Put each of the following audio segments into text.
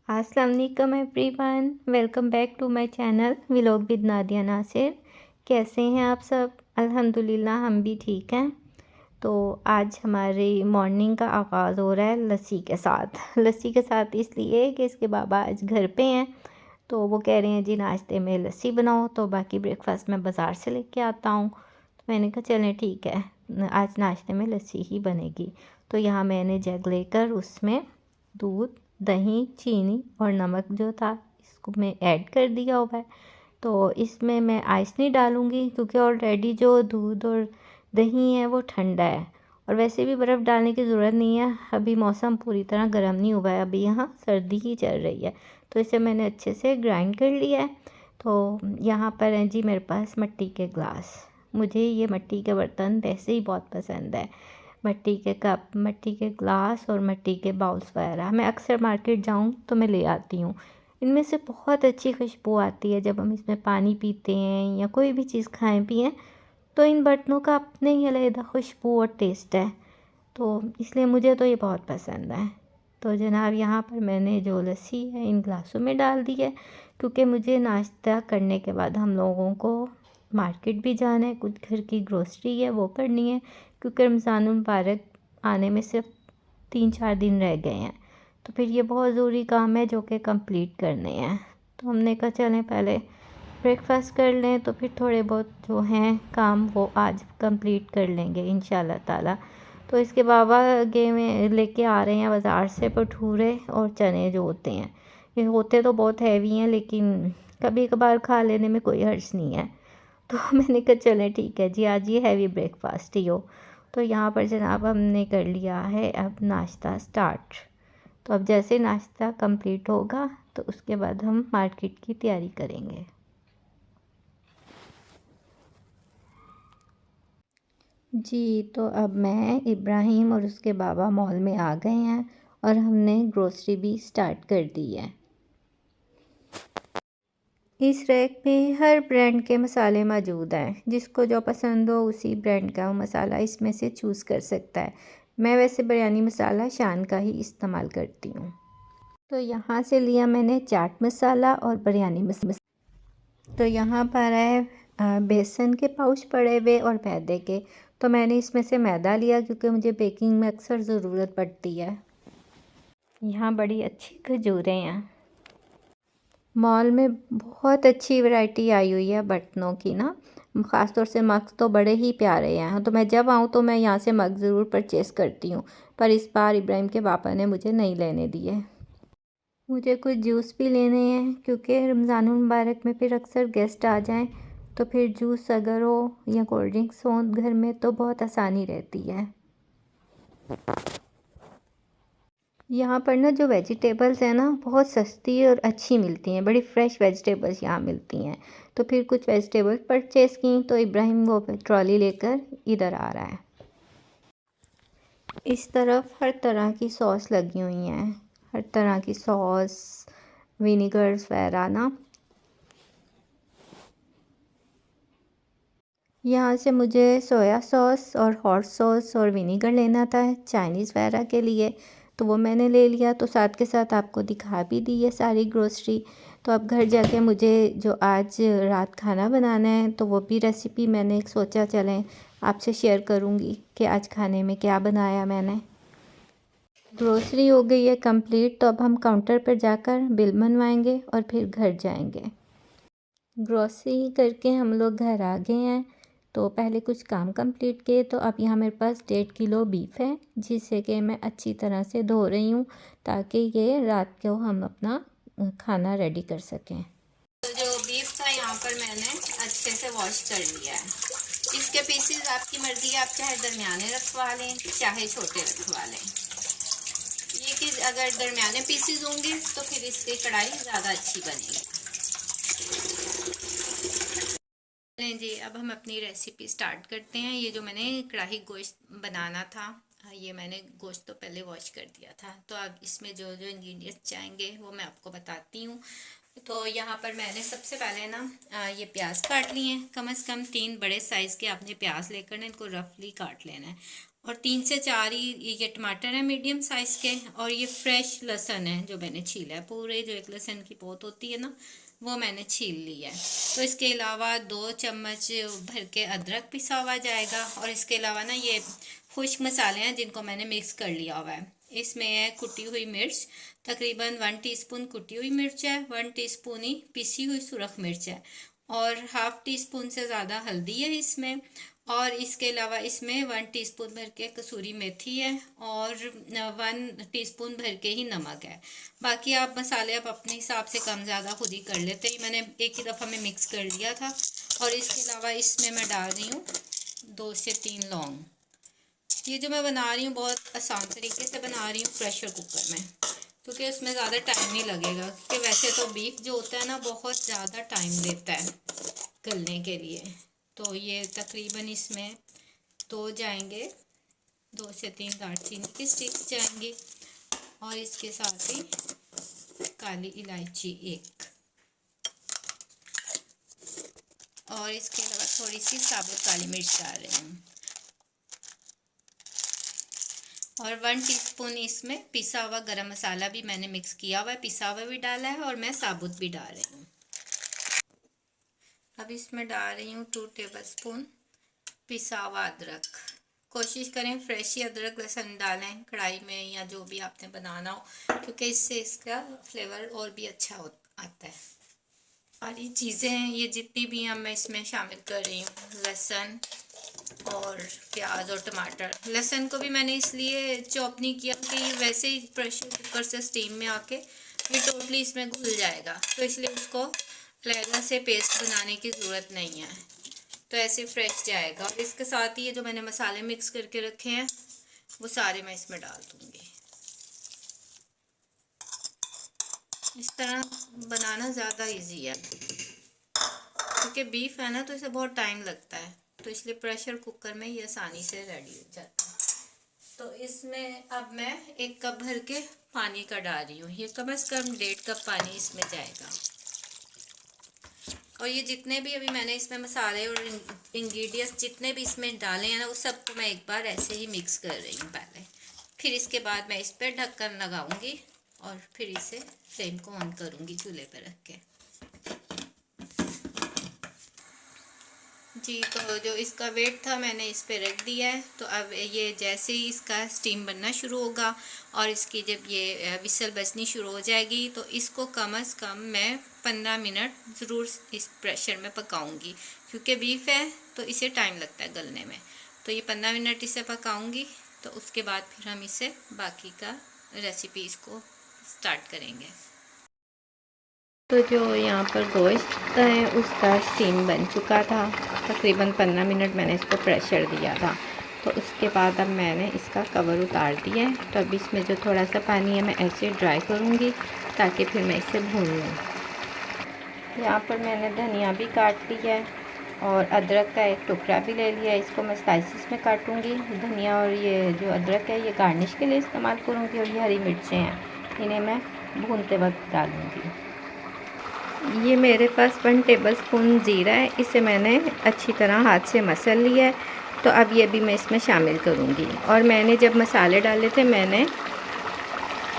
अस्सलाम वालेकुम everyone, welcome back to my channel vlog with Nadia Nasir. कैसे हैं आप सब? अल्हम्दुलिल्लाह हम भी ठीक हैं। तो आज हमारी मॉर्निंग का आगाज़ हो रहा है लस्सी के साथ। लस्सी के साथ इसलिए कि इसके बाबा आज घर पे हैं, तो वो कह रहे हैं जी नाश्ते में लस्सी बनाओ, तो बाकी ब्रेकफास्ट मैं बाज़ार से लेके आता हूँ। तो मैंने कहा चलें ठीक है, आज नाश्ते में लस्सी ही बनेगी। तो यहाँ मैंने जग लेकर उसमें दूध, दही, चीनी और नमक जो था इसको मैं ऐड कर दिया हुआ है। तो इसमें मैं आइस नहीं डालूँगी क्योंकि ऑलरेडी जो दूध और दही है वो ठंडा है, और वैसे भी बर्फ़ डालने की ज़रूरत नहीं है। अभी मौसम पूरी तरह गर्म नहीं हुआ है, अभी यहाँ सर्दी ही चल रही है। तो इसे मैंने अच्छे से ग्राइंड कर लिया है। तो यहाँ पर हैं जी मेरे पास मिट्टी के ग्लास। मुझे ये मिट्टी के बर्तन वैसे ही बहुत पसंद है। मिट्टी के कप, मिट्टी के ग्लास और मिट्टी के बाउल्स वगैरह मैं अक्सर मार्केट जाऊँ तो मैं ले आती हूँ। इनमें से बहुत अच्छी खुशबू आती है जब हम इसमें पानी पीते हैं या कोई भी चीज़ खाएं पिएं, तो इन बर्तनों का अपने ही अलग खुशबू और टेस्ट है। तो इसलिए मुझे तो ये बहुत पसंद है। तो जनाब यहाँ पर मैंने जो लस्सी है इन ग्लासों में डाल दी है, क्योंकि मुझे नाश्ता करने के बाद हम लोगों को मार्केट भी जाना है, कुछ घर की ग्रोसरी है वो करनी है, क्योंकि रमज़ान मुबारक आने में सिर्फ 3-4 दिन रह गए हैं। तो फिर ये बहुत ज़रूरी काम है जो कि कंप्लीट करने हैं। तो हमने कहा चलें पहले ब्रेकफास्ट कर लें, तो फिर थोड़े बहुत जो हैं काम वो आज कंप्लीट कर लेंगे इंशाल्लाह ताला। तो इसके बाबा गए में लेके आ रहे हैं बाज़ार से भटूरे और चने जो होते हैं। ये होते तो बहुत हैवी हैं, लेकिन कभी कभार खा लेने में कोई हर्ज नहीं है। तो मैंने कहा चलें ठीक है जी, आज ये हैवी ब्रेकफास्ट ही हो। तो यहाँ पर जनाब हमने कर लिया है अब नाश्ता स्टार्ट। तो अब जैसे नाश्ता कंप्लीट होगा तो उसके बाद हम मार्केट की तैयारी करेंगे। जी, तो अब मैं, इब्राहिम और उसके बाबा मॉल में आ गए हैं और हमने ग्रोसरी भी स्टार्ट कर दी है। इस रैक पे हर ब्रांड के मसाले मौजूद हैं, जिसको जो पसंद हो उसी ब्रांड का वो मसाला इसमें से चूज़ कर सकता है। मैं वैसे बिरयानी मसाला शान का ही इस्तेमाल करती हूँ। तो यहाँ से लिया मैंने चाट मसाला और बिरयानी मसाला। तो यहाँ पर है बेसन के पाउच पड़े हुए और मैदे के। तो मैंने इसमें से मैदा लिया क्योंकि मुझे बेकिंग में अक्सर ज़रूरत पड़ती है। यहाँ बड़ी अच्छी खजूरें हैं। मॉल में बहुत अच्छी वैरायटी आई हुई है बर्तनों की ना, ख़ास तौर से मग्स तो बड़े ही प्यारे हैं। तो मैं जब आऊँ तो मैं यहाँ से मग ज़रूर परचेज़ करती हूँ, पर इस बार इब्राहिम के पापा ने मुझे नहीं लेने दिए। मुझे कुछ जूस भी लेने हैं क्योंकि रमज़ान मुबारक में फिर अक्सर गेस्ट आ जाएं, तो फिर जूस अगर हो या कोल्ड ड्रिंक्स हो घर में तो बहुत आसानी रहती है। यहाँ पर ना जो वेजिटेबल्स हैं ना बहुत सस्ती और अच्छी मिलती हैं, बड़ी फ़्रेश वेजिटेबल्स यहाँ मिलती हैं। तो फिर कुछ वेजिटेबल्स परचेज़ की, तो इब्राहिम वो ट्रॉली लेकर इधर आ रहा है। इस तरफ हर तरह की सॉस लगी हुई हैं, हर तरह की सॉस, विनेगर्स वगैरह ना। यहाँ से मुझे सोया सॉस और हॉट सॉस और विनेगर लेना था चाइनीज़ वगैरह के लिए, तो वो मैंने ले लिया। तो साथ के साथ आपको दिखा भी दी है सारी ग्रोसरी। तो अब घर जाके मुझे जो आज रात खाना बनाना है तो वो भी रेसिपी मैंने सोचा चलें आपसे शेयर करूँगी कि आज खाने में क्या बनाया मैंने। ग्रोसरी हो गई है कंप्लीट, तो अब हम काउंटर पर जाकर बिल बनवाएंगे और फिर घर जाएंगे। ग्रोसरी करके हम लोग घर आ गए हैं। तो पहले कुछ काम कंप्लीट किए, तो अब यहाँ मेरे पास 1.5 किलो बीफ है, जिसे कि मैं अच्छी तरह से धो रही हूँ ताकि ये रात को हम अपना खाना रेडी कर सकें। तो जो बीफ था यहाँ पर मैंने अच्छे से वॉश कर लिया है। इसके पीसेस आपकी मर्ज़ी है, आप चाहे दरमियाने रखवा लें चाहे छोटे रखवा लें। ये कि अगर दरमियाने पीसेस होंगे तो फिर इसकी कढ़ाई ज़्यादा अच्छी बनेगी। चलें जी, अब हम अपनी रेसिपी स्टार्ट करते हैं। ये जो मैंने कढ़ाई गोश्त बनाना था, ये मैंने गोश्त तो पहले वॉश कर दिया था। तो अब इसमें जो जो इंग्रेडिएंट्स चाहेंगे वो मैं आपको बताती हूँ। तो यहाँ पर मैंने सबसे पहले ना ये प्याज काट लिए हैं। कम से कम 3 बड़े साइज़ के आपने प्याज लेकर ना इनको रफली काट लेना है। और 3 से 4 ही ये टमाटर है मीडियम साइज़ के, और ये फ्रेश लहसुन है जो मैंने छीला है। पूरे जो एक लहसुन की पोत होती है ना, वो मैंने छील ली है। तो इसके अलावा 2 चम्मच भर के अदरक पिसा हुआ जाएगा, और इसके अलावा ना ये खुश्क मसाले हैं जिनको मैंने मिक्स कर लिया हुआ है। इसमें है कुटी हुई मिर्च, तकरीबन 1 टीस्पून कुटी हुई मिर्च है, 1 टीस्पून ही पिसी हुई सुरख मिर्च है, और हाफ़ टी स्पून से ज़्यादा हल्दी है इसमें। और इसके अलावा इसमें 1 टीस्पून भर के कसूरी मेथी है, और 1 टीस्पून भर के ही नमक है। बाकी आप मसाले आप अपने हिसाब से कम ज़्यादा खुद ही कर लेते हैं। मैंने एक ही दफ़ा में मिक्स कर लिया था। और इसके अलावा इसमें मैं डाल रही हूँ 2 से 3 लौंग। ये जो मैं बना रही हूँ बहुत आसान तरीके से बना रही हूँ, प्रेशर कुकर में, क्योंकि उसमें ज़्यादा टाइम नहीं लगेगा। क्योंकि वैसे तो बीफ जो होता है ना, बहुत ज़्यादा टाइम लेता है गलने के लिए। तो ये तकरीबन इसमें 2 जाएंगे, 2 से 3 दालचीनी की स्टिक्स जाएंगी, और इसके साथ ही काली इलायची 1, और इसके अलावा थोड़ी सी साबुत काली मिर्च डाल रही हूँ, और 1 टीस्पून इसमें पिसा हुआ गरम मसाला भी मैंने मिक्स किया हुआ है। पिसा हुआ भी डाला है और मैं साबुत भी डाल रही हूँ। अब इसमें डाल रही हूँ 2 टेबलस्पून पिसा हुआ अदरक। कोशिश करें फ्रेश ही अदरक लहसुन डालें कढ़ाई में, या जो भी आपने बनाना हो, क्योंकि इससे इसका फ्लेवर और भी अच्छा आता है। और ये चीज़ें हैं, ये जितनी भी हैं मैं इसमें शामिल कर रही हूँ, लहसुन और प्याज और टमाटर। लहसुन को भी मैंने इसलिए चॉप नहीं किया कि ये वैसे ही प्रेशर कुकर से स्टीम में आके ये टोटली इसमें घुल जाएगा, तो इसलिए उसको अलग से पेस्ट बनाने की ज़रूरत नहीं है, तो ऐसे फ्रेश जाएगा। और इसके साथ ही ये जो मैंने मसाले मिक्स करके रखे हैं वो सारे मैं इसमें डाल दूँगी। इस तरह बनाना ज़्यादा इजी है, क्योंकि बीफ है ना तो इसे बहुत टाइम लगता है, तो इसलिए प्रेशर कुकर में ये आसानी से रेडी हो जाता है। तो इसमें अब मैं 1 कप भर के पानी का डाल रही हूँ। ये कम से कम 1.5 कप पानी इसमें जाएगा। और ये जितने भी अभी मैंने इसमें मसाले और इंग्रेडिएंट्स जितने भी इसमें डाले हैं ना, वो सबको मैं एक बार ऐसे ही मिक्स कर रही हूँ पहले। फिर इसके बाद मैं इस पर ढक्कन लगाऊंगी और फिर इसे फ्लेम को ऑन करूँगी चूल्हे पर रख के। जी, तो जो इसका वेट था मैंने इस पे रख दिया है। तो अब ये जैसे ही इसका स्टीम बनना शुरू होगा और इसकी जब ये विसल बजनी शुरू हो जाएगी, तो इसको कम से कम मैं 15 मिनट ज़रूर इस प्रेशर में पकाऊंगी, क्योंकि बीफ है तो इसे टाइम लगता है गलने में। तो ये 15 मिनट इसे पकाऊंगी, तो उसके बाद फिर हम इसे बाकी का रेसिपी इसको स्टार्ट करेंगे। तो जो यहाँ पर गोश्त है उसका स्टीम बन चुका था, तकरीबन 15 मिनट मैंने इसको प्रेशर दिया था। तो उसके बाद अब मैंने इसका कवर उतार दिया है। तो अब इसमें जो थोड़ा सा पानी है मैं ऐसे ड्राई करूँगी ताकि फिर मैं इसे भून लूँ। यहाँ पर मैंने धनिया भी काट लिया है और अदरक का एक टुकड़ा भी ले लिया है, इसको मैं स्लाइसिस में काटूँगी। धनिया और ये जो अदरक है ये गार्निश के लिए इस्तेमाल करूँगी, और ये हरी मिर्चें हैं इन्हें मैं भूनते वक्त डालूँगी। ये मेरे पास 1 टेबलस्पून ज़ीरा है, इसे मैंने अच्छी तरह हाथ से मसल लिया है। तो अब ये भी मैं इसमें शामिल करूँगी। और मैंने जब मसाले डाले थे मैंने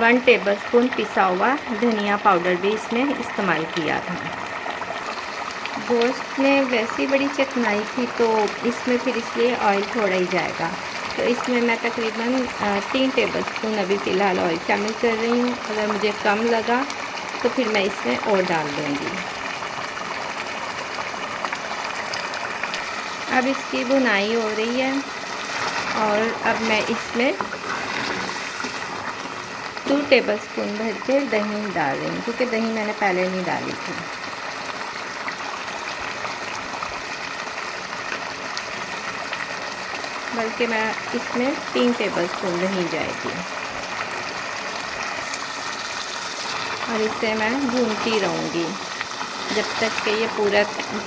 1 टेबलस्पून पिसा हुआ धनिया पाउडर भी इसमें इस्तेमाल किया था। गोश्त में वैसी बड़ी चिकनाई थी तो इसमें फिर इसलिए ऑयल थोड़ा ही जाएगा। तो इसमें मैं तकरीबन 3 टेबलस्पून अभी फ़िलहाल ऑयल शामिल कर रही हूँ। अगर मुझे कम लगा तो फिर मैं इसमें और डाल दूँगी। अब इसकी भुनाई हो रही है, और अब मैं इसमें 2 टेबलस्पून भर के दही डाल रही हूँ, क्योंकि दही मैंने पहले नहीं डाली थी। बल्कि मैं इसमें 3 टेबलस्पून दही जाएगी, और इसे मैं भूनती रहूँगी जब तक कि ये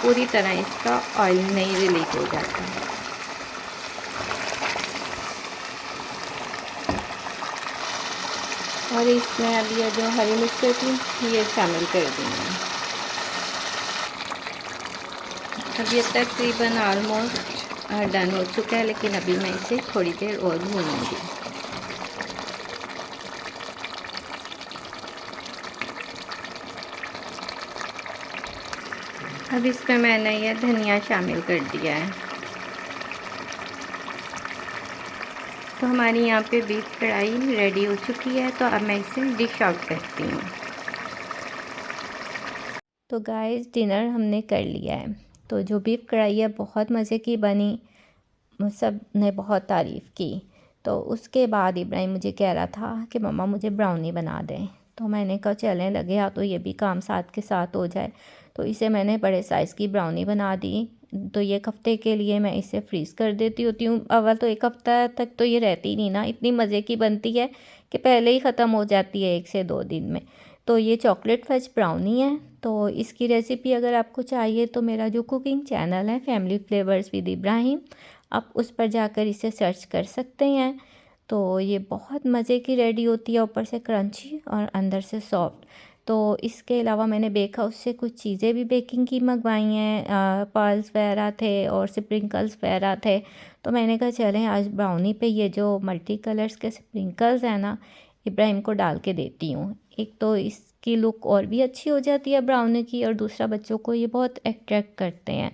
पूरी तरह इसका ऑयल नहीं रिलीज हो जाता। और इसमें अब ये जो हरी मिर्चें थी ये शामिल कर दूँगी। अब ये तकरीबन ऑलमोस्ट डन हो चुका है, लेकिन अभी मैं इसे थोड़ी देर और भूनूंगी। अब इसमें मैंने यह धनिया शामिल कर दिया है। तो हमारी यहाँ पे बीफ कढ़ाई रेडी हो चुकी है, तो अब मैं इसे डिश आउट करती हूँ। तो गाइस, डिनर हमने कर लिया है। तो जो बीफ कढ़ाई है बहुत मज़े की बनी, सब ने बहुत तारीफ़ की। तो उसके बाद इब्राहिम मुझे कह रहा था कि मम्मा मुझे ब्राउनी बना दें। तो मैंने कहा चलें, लगे हाथ तो ये भी काम साथ के साथ हो जाए। तो इसे मैंने बड़े साइज़ की ब्राउनी बना दी। तो ये एक हफ़्ते के लिए मैं इसे फ्रीज़ कर देती होती हूँ। अव्वल तो एक हफ़्ता तक तो ये रहती नहीं ना, इतनी मज़े की बनती है कि पहले ही ख़त्म हो जाती है 1 से 2 दिन में। तो ये चॉकलेट फज ब्राउनी है। तो इसकी रेसिपी अगर आपको चाहिए तो मेरा जो कुकिंग चैनल है फैमिली फ्लेवर्स विद इब्राहिम, आप उस पर जाकर इसे सर्च कर सकते हैं। तो ये बहुत मज़े की रेडी होती है, ऊपर से क्रंची और अंदर से सॉफ्ट। तो इसके अलावा मैंने बेक हाउस से कुछ चीज़ें भी बेकिंग की मंगवाई हैं, पर्ल्स वगैरह थे और स्प्रिंकल्स वगैरह थे। तो मैंने कहा चलें आज ब्राउनी पे ये जो मल्टी कलर्स के स्प्रिंकल्स हैं ना, इब्राहिम को डाल के देती हूँ। एक तो इसकी लुक और भी अच्छी हो जाती है ब्राउनी की, और दूसरा बच्चों को ये बहुत अट्रैक्ट करते हैं।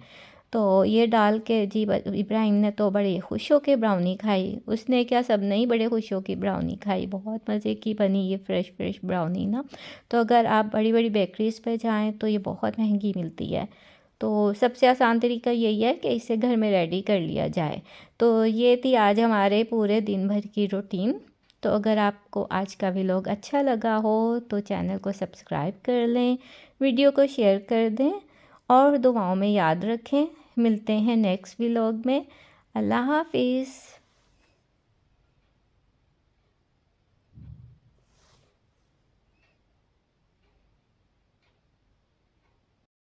तो ये डाल के जी इब्राहिम ने तो बड़े खुश होकर ब्राउनी खाई। उसने क्या, सब ने ही बड़े खुश होकर ब्राउनी खाई। बहुत मज़े की बनी ये फ्रेश फ्रेश ब्राउनी ना। तो अगर आप बड़ी बड़ी बेकरीज़ पे जाएं तो ये बहुत महंगी मिलती है। तो सबसे आसान तरीका यही है कि इसे घर में रेडी कर लिया जाए। तो ये थी आज हमारे पूरे दिन भर की रूटीन। तो अगर आपको आज का व्लॉग अच्छा लगा हो तो चैनल को सब्सक्राइब कर लें, वीडियो को शेयर कर दें और दुआओं में याद रखें। मिलते हैं नेक्स्ट व्लॉग में। अल्लाह हाफिज़।